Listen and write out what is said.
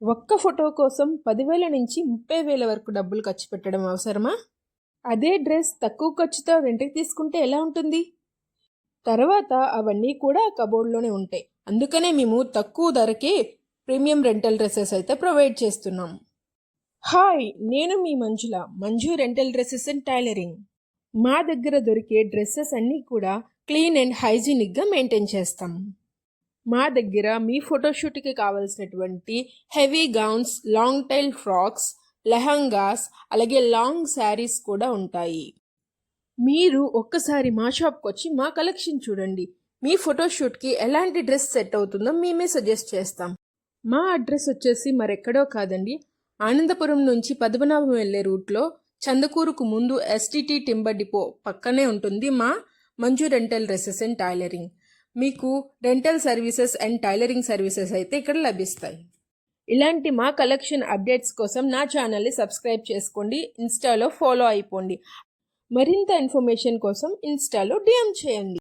ఒక్క ఫోటో కోసం 10,000 నుంచి 30,000 వరకు డబ్బులు ఖర్చు పెట్టడం అవసరమా? అదే డ్రెస్ తక్కువ ఖర్చుతో రెంట్‌కి తీసుకుంటే ఎలా ఉంటుంది? తర్వాత అవన్నీ కూడా కబోర్డ్‌లోనే ఉంటాయి. అందుకనే మేము తక్కువ ధరకే ప్రీమియం రెంటల్ డ్రెస్సెస్ అయితే ప్రొవైడ్ చేస్తున్నాం. హాయ్, నేను మీ Manju rental dresses and tailoring. మా దగ్గర దొరికే డ్రెస్సెస్ అన్నీ కూడా క్లీన్ అండ్ హైజీనిక్గా మెయింటైన్ చేస్తాం. మా దగ్గర మీ ఫోటోషూట్కి కావాల్సినటువంటి heavy gowns, long tail frocks, lehengas, అలాగే లాంగ్ శారీస్ కూడా ఉంటాయి. మీరు ఒక్కసారి మా షాప్కి వచ్చి మా కలెక్షన్ చూడండి. మీ ఫోటోషూట్కి ఎలాంటి డ్రెస్ సెట్ అవుతుందో మేమే సజెస్ట్ చేస్తాం. మా అడ్రస్ వచ్చేసి మరెక్కడో కాదండి, ఆనందపురం నుంచి పద్మనాభం వెళ్ళే రూట్లో చందకూరుకు ముందు ఎస్టీటీ టింబర్ డిపో పక్కనే ఉంటుంది మా Manju rental dresses and tailoring. మీకు rental services and tailoring services అయితే ఇక్కడ లభిస్తాయి. ఇలాంటి మా కలెక్షన్ అప్డేట్స్ కోసం నా ఛానల్ని సబ్స్క్రైబ్ చేసుకోండి, ఇన్స్టాలో ఫాలో అయిపోండి. మరింత ఇన్ఫర్మేషన్ కోసం ఇన్స్టాలో డిఎం చేయండి.